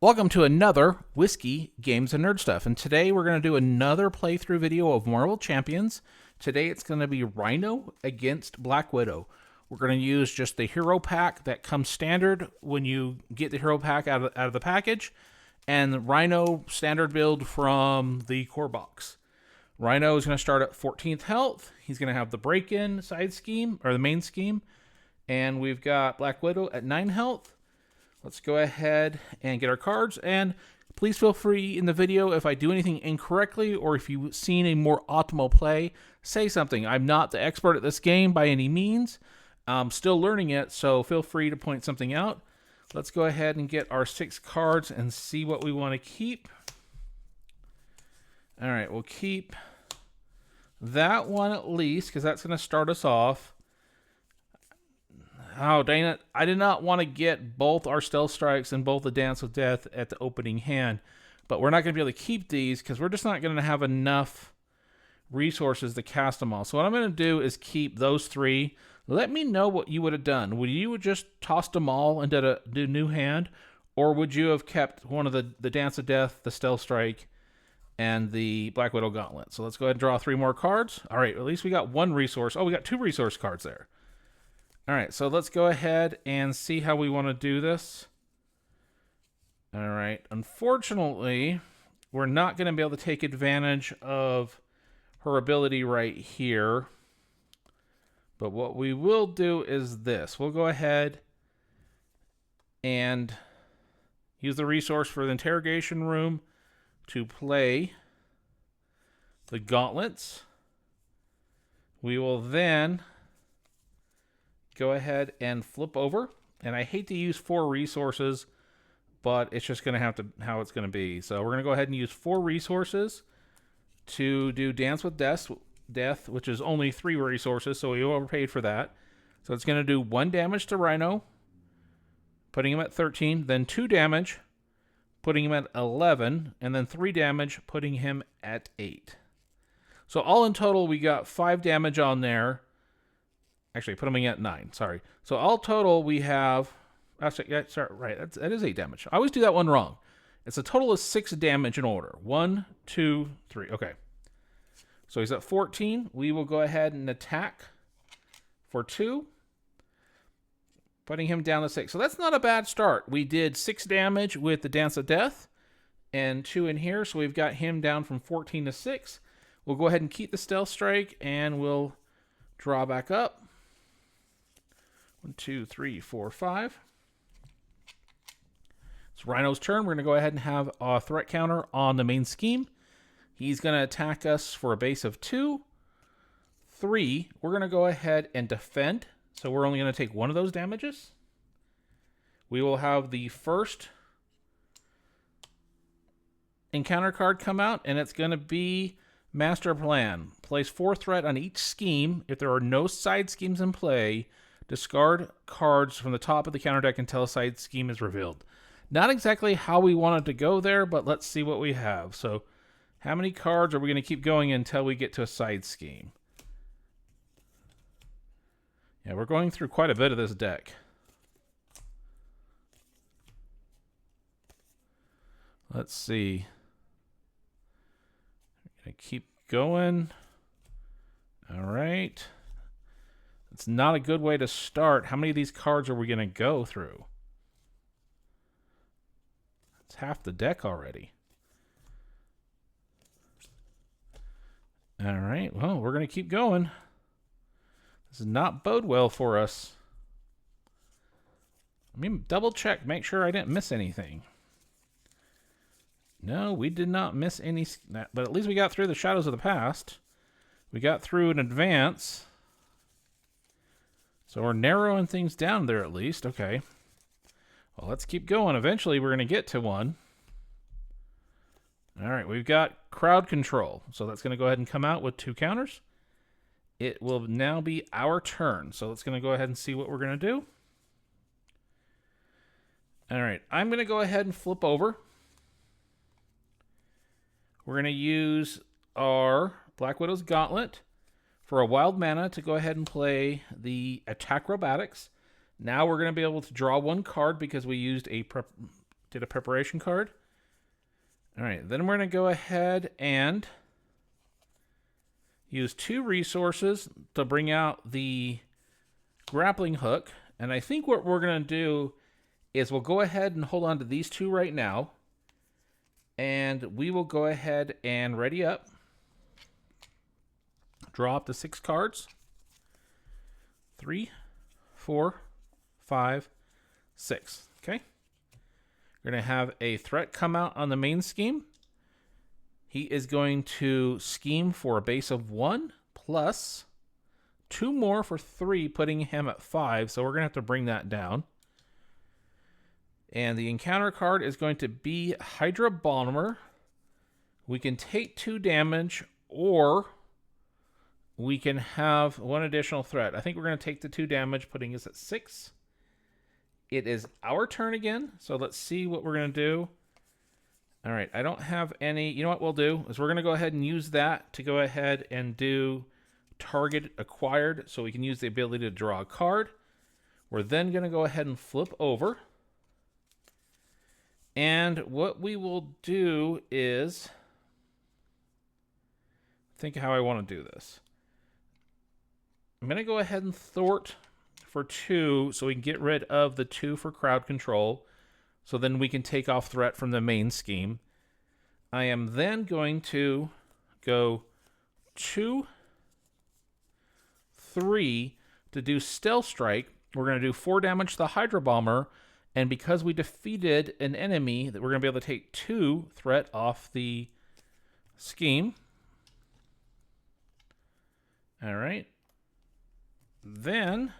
Welcome to another Whiskey Games and Nerd Stuff, and today we're going to do another playthrough video of Marvel Champions. Today it's going to be Rhino against Black Widow. We're going to use just the hero pack that comes standard when you get the hero pack out of the package, and the Rhino standard build from the core box. Rhino is going to start at 14th health. He's going to have the break-in side scheme, or the main scheme, and we've got Black Widow at 9 health. Let's go ahead and get our cards, and please feel free in the video if I do anything incorrectly or if you've seen a more optimal play, say something. I'm not the expert at this game by any means. I'm still learning it, so feel free to point something out. Let's go ahead and get our 6 cards and see what we want to keep. All right, we'll keep that one at least because that's going to start us off. Oh, dang it. I did not want to get both our Stealth Strikes and both the Dance with Death at the opening hand. But we're not going to be able to keep these because we're just not going to have enough resources to cast them all. So what I'm going to do is keep those 3. Let me know what you would have done. Would you have just tossed them all and did a new hand? Or would you have kept one of the Dance of Death, the Stealth Strike, and the Black Widow Gauntlet? So let's go ahead and draw 3 more cards. All right, at least we got 1 resource. Oh, we got 2 resource cards there. All right, so let's go ahead and see how we want to do this. All right, unfortunately, we're not going to be able to take advantage of her ability right here. But what we will do is this. We'll go ahead and use the resource for the interrogation room to play the gauntlets. We will then go ahead and flip over, and I hate to use 4 resources, but it's just going to have to how it's going to be. So we're going to go ahead and use 4 resources to do Dance with Death, which is only 3 resources, so we overpaid for that. So it's going to do 1 damage to Rhino, putting him at 13, then 2 damage, putting him at 11, and then 3 damage, putting him at 8. So all in total, we got 5 damage on there. Actually, put him at 9. Sorry. So all total, we have. Actually, yeah, sorry, right. That is 8 damage. I always do that one wrong. It's a total of 6 damage in order. 1, 2, 3. Okay. So he's at 14. We will go ahead and attack for 2, putting him down to 6. So that's not a bad start. We did 6 damage with the Dance of Death and 2 in here. So we've got him down from 14 to 6. We'll go ahead and keep the Stealth Strike, and we'll draw back up. 1, 2, 3, 4, 5. It's Rhino's turn. We're going to go ahead and have a threat counter on the main scheme. He's going to attack us for a base of 2. 3, we're going to go ahead and defend. So we're only going to take 1 of those damages. We will have the first encounter card come out, and it's going to be Master Plan. Place 4 threat on each scheme. If there are no side schemes in play, discard cards from the top of the counter deck until a side scheme is revealed. Not exactly how we wanted to go there, but let's see what we have. So how many cards are we going to keep going until we get to a side scheme? Yeah, we're going through quite a bit of this deck. Let's see. We're going to keep going. All right. It's not a good way to start. How many of these cards are we going to go through? It's half the deck already. All right. Well, we're going to keep going. This does not bode well for us. Let me double check, make sure I didn't miss anything. No, we did not miss any, but at least we got through the Shadows of the Past. We got through an advance. So we're narrowing things down there at least. Okay. Well, let's keep going. Eventually, we're going to get to one. All right, we've got crowd control. So that's going to go ahead and come out with 2 counters. It will now be our turn. So let's going to go ahead and see what we're going to do. All right, I'm going to go ahead and flip over. We're going to use our Black Widow's Gauntlet for a wild mana to go ahead and play the Attack Acrobatics. Now we're going to be able to draw 1 card because we used a Did a preparation card. All right, then we're going to go ahead and use 2 resources to bring out the grappling hook. And I think what we're going to do is we'll go ahead and hold on to these 2 right now. And we will go ahead and ready up. Draw up the 6 cards. 3, 4, 5, 6. Okay. We're going to have a threat come out on the main scheme. He is going to scheme for a base of 1 plus 2 more for 3, putting him at 5. So we're going to have to bring that down. And the encounter card is going to be Hydra Bomber. We can take 2 damage, or we can have 1 additional threat. I think we're going to take the 2 damage, putting us at 6. It is our turn again, so let's see what we're going to do. All right, I don't have any. You know what we'll do is we're going to go ahead and use that to go ahead and do target acquired, so we can use the ability to draw a card. We're then going to go ahead and flip over. And what we will do is think how I want to do this. I'm going to go ahead and thwart for 2 so we can get rid of the 2 for crowd control. So then we can take off threat from the main scheme. I am then going to go 2, 3 to do Stealth Strike. We're going to do 4 damage to the Hydra Bomber. And because we defeated an enemy, that we're going to be able to take 2 threat off the scheme. All right. Then,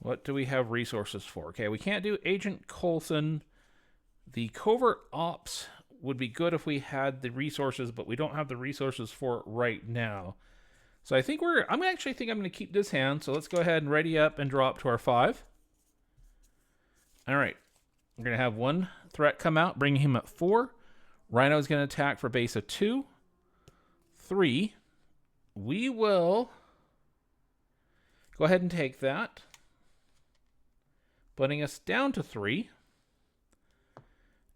what do we have resources for? Okay, we can't do Agent Coulson. The Covert Ops would be good if we had the resources, but we don't have the resources for it right now. So I think I'm going to keep this hand. So let's go ahead and ready up and draw up to our 5. All right. We're going to have 1 threat come out, bringing him at 4. Rhino is going to attack for base of 2. 3. We will go ahead and take that, putting us down to 3.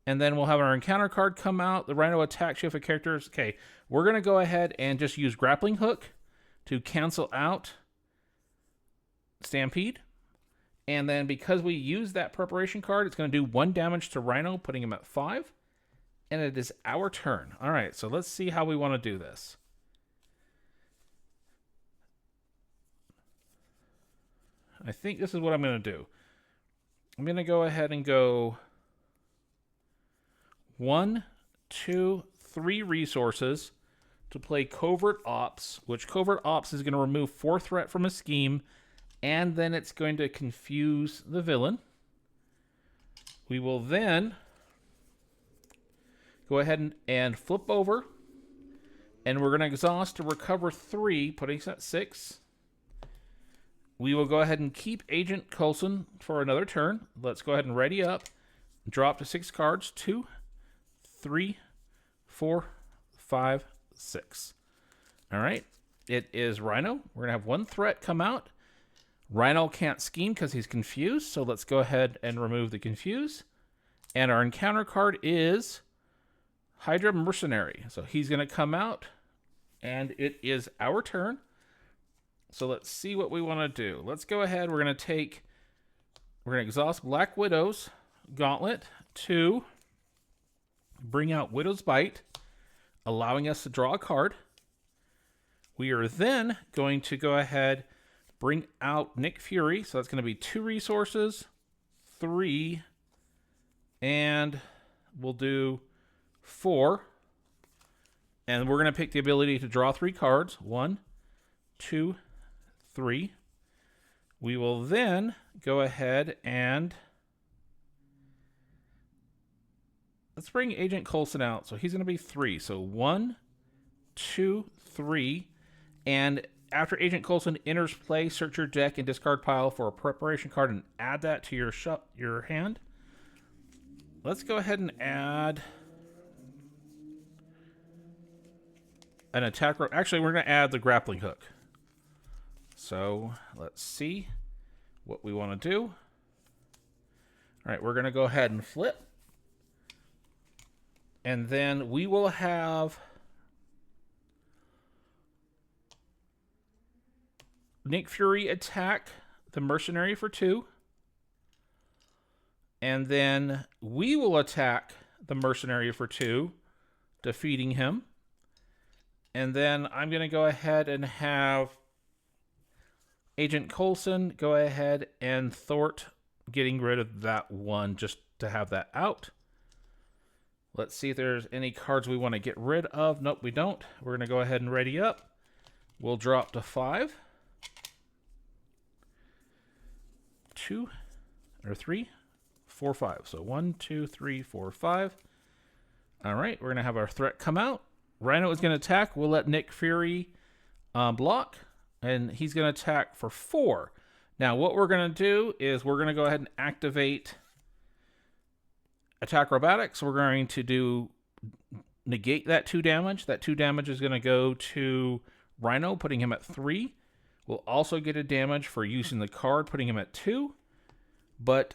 And then we'll have our encounter card come out. The Rhino attacks you if a character is... Okay, we're going to go ahead and just use Grappling Hook to cancel out Stampede. And then because we use that preparation card, it's going to do 1 damage to Rhino, putting him at 5. And it is our turn. All right, so let's see how we want to do this. I think this is what I'm going to do. I'm going to go ahead and go 1, 2, 3 resources to play Covert Ops, which Covert Ops is going to remove 4 threat from a scheme, and then it's going to confuse the villain. We will then go ahead and flip over, and we're going to exhaust to recover 3, putting us at 6. We will go ahead and keep Agent Coulson for another turn. Let's go ahead and ready up. Drop to 6 cards. 2, 3, 4, 5, 6. All right. It is Rhino. We're going to have 1 threat come out. Rhino can't scheme because he's confused. So let's go ahead and remove the confuse. And our encounter card is Hydra Mercenary. So he's going to come out. And it is our turn. So let's see what we want to do. Let's go ahead. We're going to exhaust Black Widow's Gauntlet to bring out Widow's Bite, allowing us to draw a card. We are then going to go ahead, bring out Nick Fury. So that's going to be 2 resources, 3, and we'll do 4. And we're going to pick the ability to draw 3 cards. 1, 2, 3. We will then go ahead and let's bring Agent Coulson out. So he's going to be 3. So 1, 2, 3. And after Agent Coulson enters play, search your deck and discard pile for a preparation card and add that to your hand. Let's go ahead and add an attack. Actually, we're going to add the grappling hook. So let's see what we want to do. All right, we're going to go ahead and flip. And then we will have Nick Fury attack the mercenary for 2. And then we will attack the mercenary for 2, defeating him. And then I'm going to go ahead and have Agent Coulson go ahead and thwart getting rid of that one just to have that out. Let's see if there's any cards we want to get rid of. Nope, we don't. We're going to go ahead and ready up. We'll drop to 5. 2 or 3, 4, 5. So 1, 2, 3, 4, 5. All right, we're going to have our threat come out. Rhino is going to attack. We'll let Nick Fury block, and he's going to attack for 4. Now, what we're going to do is we're going to go ahead and activate Attack Robotics. We're going to negate that 2 damage. That 2 damage is going to go to Rhino, putting him at 3. We'll also get a damage for using the card, putting him at 2. But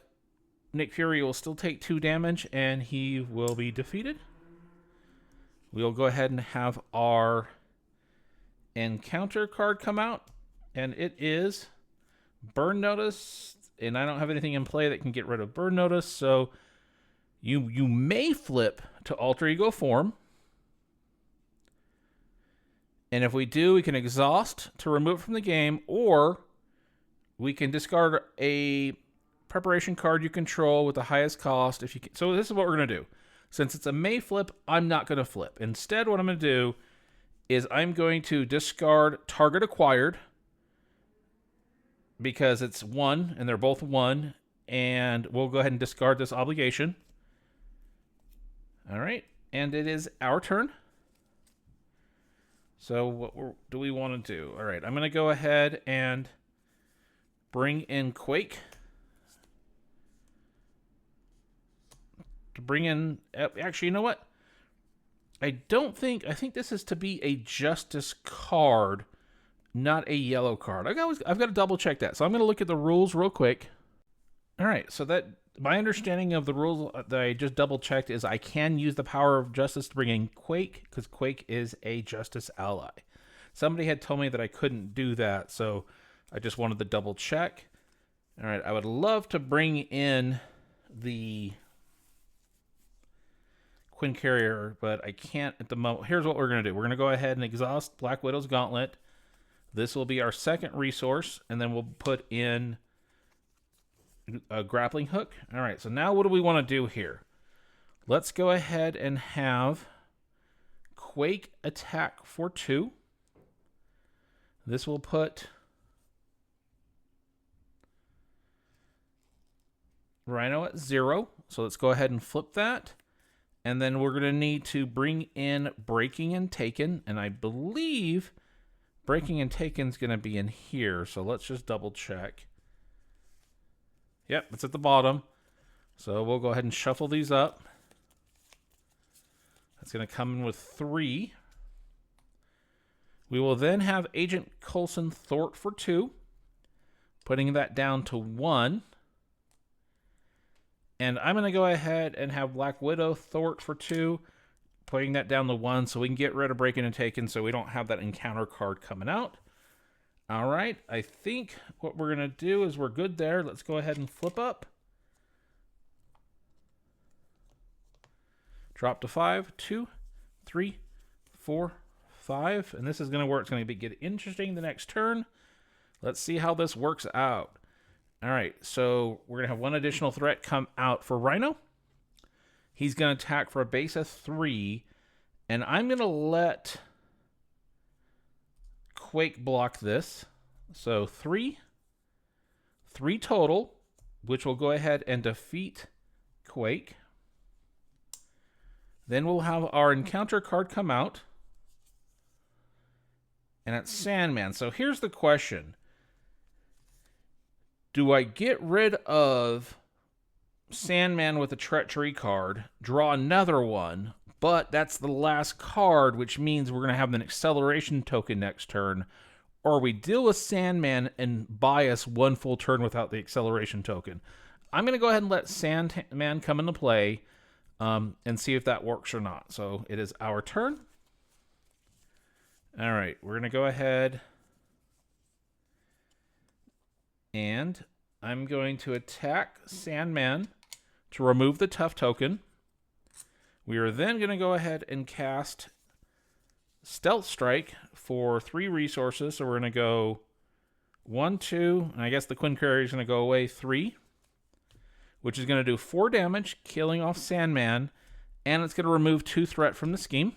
Nick Fury will still take 2 damage, and he will be defeated. We'll go ahead and have our encounter card come out, and it is Burn Notice. And I don't have anything in play that can get rid of Burn Notice, so you may flip to Alter Ego form. And if we do, we can exhaust to remove it from the game, or we can discard a preparation card you control with the highest cost. If you can. So this is what we're going to do. Since it's a May flip, I'm not going to flip. Instead, what I'm going to do is I'm going to discard target acquired because it's 1 and they're both 1, and we'll go ahead and discard this obligation. All right, and it is our turn. So what do we want to do? All right, I'm going to go ahead and bring in Quake. To bring in... Actually, you know what? I think this is to be a Justice card, not a yellow card. I've got to double check that. So I'm going to look at the rules real quick. All right, so that my understanding of the rules that I just double checked is I can use the power of Justice to bring in Quake because Quake is a Justice ally. Somebody had told me that I couldn't do that, so I just wanted to double check. All right, I would love to bring in the Quinn Carrier, but I can't at the moment. Here's what we're going to do. We're going to go ahead and exhaust Black Widow's Gauntlet. This will be our second resource, and then we'll put in a grappling hook. All right, so now what do we want to do here? Let's go ahead and have Quake attack for 2. This will put Rhino at 0. So let's go ahead and flip that. And then we're going to need to bring in Breaking and Taken. And I believe Breaking and Taken is going to be in here. So let's just double check. Yep, it's at the bottom. So we'll go ahead and shuffle these up. That's going to come in with 3. We will then have Agent Coulson thwart for 2. Putting that down to 1. And I'm going to go ahead and have Black Widow thwart for 2. Putting that down to 1 so we can get rid of Breaking and Taken so we don't have that encounter card coming out. All right, I think what we're going to do is we're good there. Let's go ahead and flip up. Drop to 5, 2, 3, 4, 5. And this is going to where it's going to get interesting the next turn. Let's see how this works out. All right, so we're going to have one additional threat come out for Rhino. He's going to attack for a base of 3. And I'm going to let Quake block this. So 3 total, which will go ahead and defeat Quake. Then we'll have our encounter card come out. And it's Sandman. So here's the question. Do I get rid of Sandman with a treachery card, draw another one, but that's the last card, which means we're going to have an acceleration token next turn, or we deal with Sandman and buy us one full turn without the acceleration token? I'm going to go ahead and let Sandman come into play and see if that works or not. So it is our turn. All right, we're going to go ahead and I'm going to attack Sandman to remove the tough token. We are then going to go ahead and cast Stealth Strike for 3 resources. So we're going to go 1, 2, and I guess the Quinn Carrier is going to go away 3, which is going to do 4 damage, killing off Sandman, and it's going to remove 2 threat from the scheme.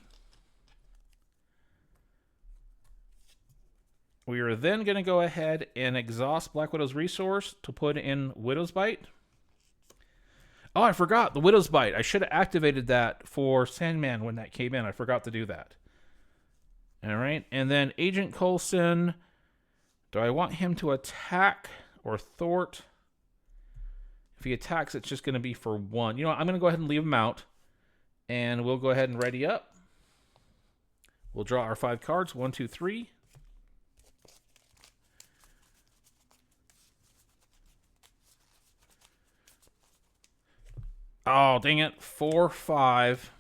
We are then going to go ahead and exhaust Black Widow's resource to put in Widow's Bite. Oh, I forgot the Widow's Bite. I should have activated that for Sandman when that came in. I forgot to do that. All right, and then Agent Coulson. Do I want him to attack or thwart? If he attacks, it's just going to be for 1. You know what? I'm going to go ahead and leave him out, and we'll go ahead and ready up. We'll draw our 5 cards. 1, 2, 3. Oh, dang it. 4, 5.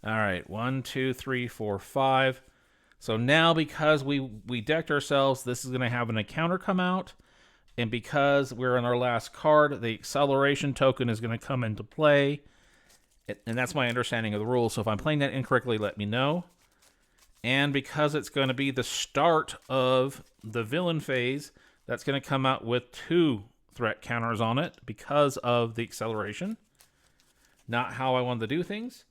All right. 1, 2, 3, 4, 5. So now because we decked ourselves, this is going to have an encounter come out. And because we're on our last card, the acceleration token is going to come into play. And that's my understanding of the rules. So if I'm playing that incorrectly, let me know. And because it's going to be the start of the villain phase, that's going to come out with 2 threat counters on it because of the acceleration. Not how I wanted to do things.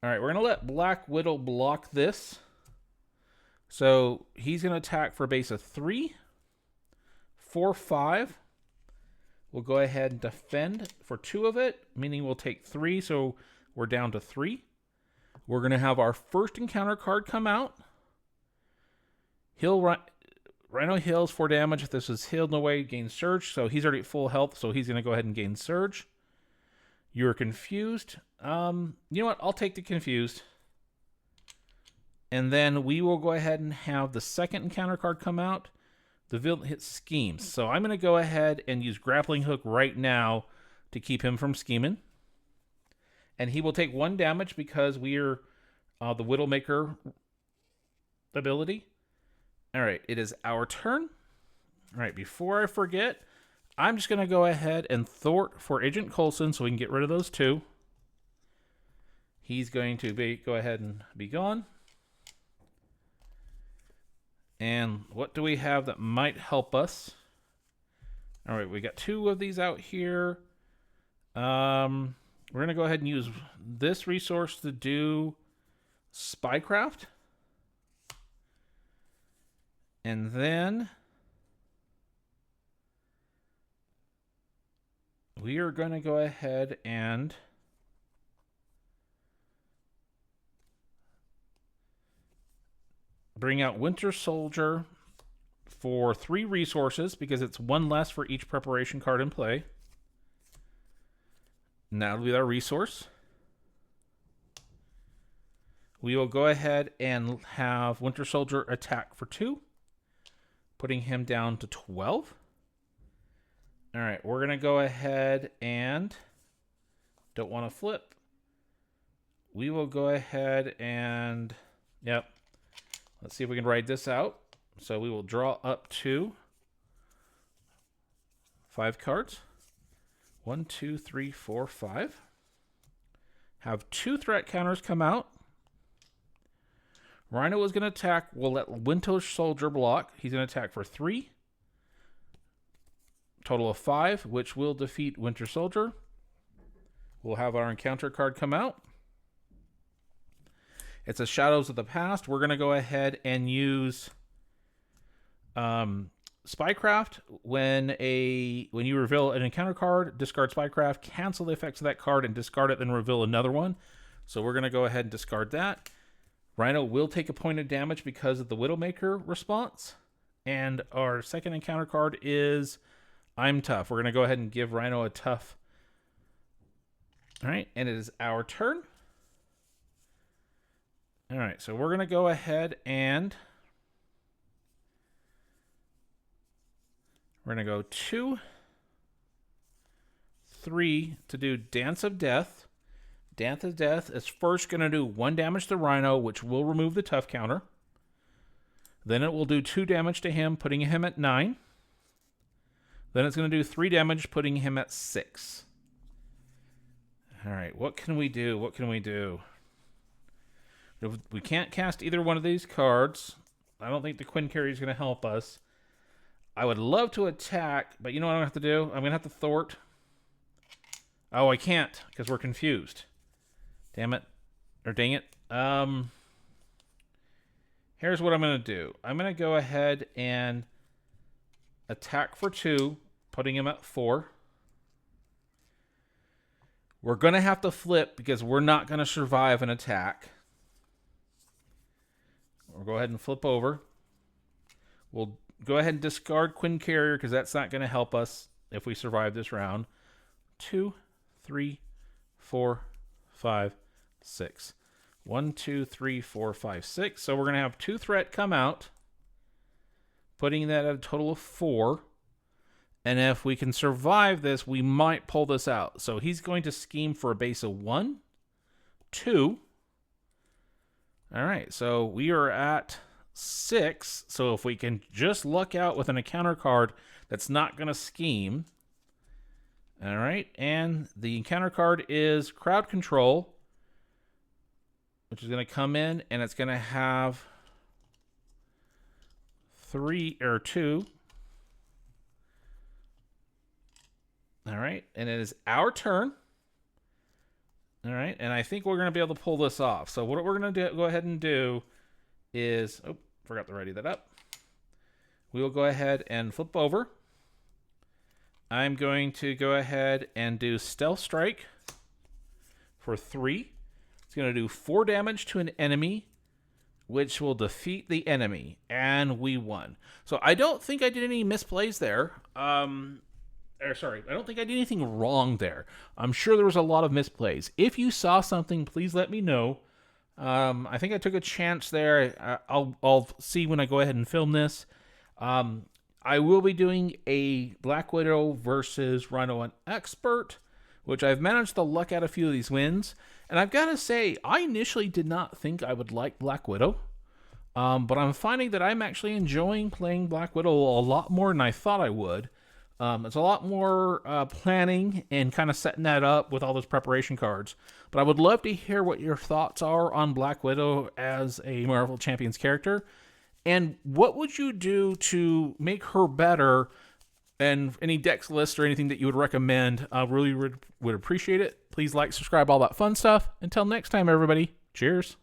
All right, we're going to let Black Widow block this. So he's going to attack for a base of 3. 4, 5. We'll go ahead and defend for 2 of it, meaning we'll take 3, so we're down to 3. We're going to have our first encounter card come out. Rhino heals 4 damage. If this is healed in a way, gains Surge. So he's already at full health, so he's going to go ahead and gain Surge. You're confused. You know what? I'll take the confused. And then we will go ahead and have the second encounter card come out. The villain hits schemes. So I'm going to go ahead and use Grappling Hook right now to keep him from scheming. And he will take 1 damage because we're the Widowmaker ability. All right, it is our turn. All right, before I forget, I'm just going to go ahead and thwart for Agent Coulson so we can get rid of those 2. He's going to go ahead and be gone. And what do we have that might help us? All right, we got 2 of these out here. We're going to go ahead and use this resource to do Spycraft. And then we are going to go ahead and bring out Winter Soldier for 3 resources because it's 1 less for each preparation card in play. And that'll be our resource. We will go ahead and have Winter Soldier attack for 2, putting him down to 12. All right, we're going to go ahead and don't want to flip. We will go ahead and, yep. Let's see if we can ride this out. So we will draw up to 5 cards. 1, 2, 3, 4, 5. Have 2 threat counters come out. Rhino is going to attack. We'll let Winter Soldier block. He's going to attack for 3. Total of 5, which will defeat Winter Soldier. We'll have our encounter card come out. It's a Shadows of the Past. We're going to go ahead and use Spycraft. When you reveal an encounter card, discard Spycraft, cancel the effects of that card, and discard it, then reveal another one. So we're going to go ahead and discard that. Rhino will take a point of damage because of the Widowmaker response. And our second encounter card is I'm Tough. We're going to go ahead and give Rhino a tough. All right, and it is our turn. All right, so we're going to go ahead and we're going to go 2, 3 to do Dance of Death. Dance of Death is first going to do 1 damage to Rhino, which will remove the tough counter. Then it will do 2 damage to him, putting him at 9. Then it's going to do 3 damage, putting him at 6. All right, what can we do? What can we do? We can't cast either one of these cards. I don't think the Quinn Carrier is going to help us. I would love to attack, but you know what I'm going to have to do? I'm going to have to thwart. Oh, I can't, because we're confused. Damn it. Or dang it. Here's what I'm going to do. I'm going to go ahead and attack for 2, putting him at 4. We're going to have to flip because we're not going to survive an attack. We'll go ahead and flip over. We'll go ahead and discard Quinn Carrier because that's not going to help us if we survive this round. 2, 3, 4, 5, 6. 1, 2, 3, 4, 5, 6. So we're going to have 2 threat come out, putting that at a total of 4. And if we can survive this, we might pull this out. So he's going to scheme for a base of 1, 2. All right, so we are at 6. So if we can just luck out with an encounter card that's not going to scheme. All right, and the encounter card is Crowd Control, which is going to come in, and it's going to have 3 or 2. All right, and it is our turn. All right, and I think we're going to be able to pull this off. So what we're going to go ahead and do is, oh, forgot to ready that up. We will go ahead and flip over. I'm going to go ahead and do Stealth Strike for 3. It's going to do 4 damage to an enemy, which will defeat the enemy, and we won. So I don't think I did any misplays there. I don't think I did anything wrong there. I'm sure there was a lot of misplays. If you saw something, please let me know. I think I took a chance there. I'll see when I go ahead and film this. I will be doing a Black Widow versus Rhino and Expert, which I've managed to luck out a few of these wins. And I've got to say, I initially did not think I would like Black Widow. But I'm finding that I'm actually enjoying playing Black Widow a lot more than I thought I would. It's a lot more planning and kind of setting that up with all those preparation cards. But I would love to hear what your thoughts are on Black Widow as a Marvel Champions character. And what would you do to make her better? And any decks list or anything that you would recommend, I really would appreciate it. Please like, subscribe, all that fun stuff. Until next time, everybody. Cheers.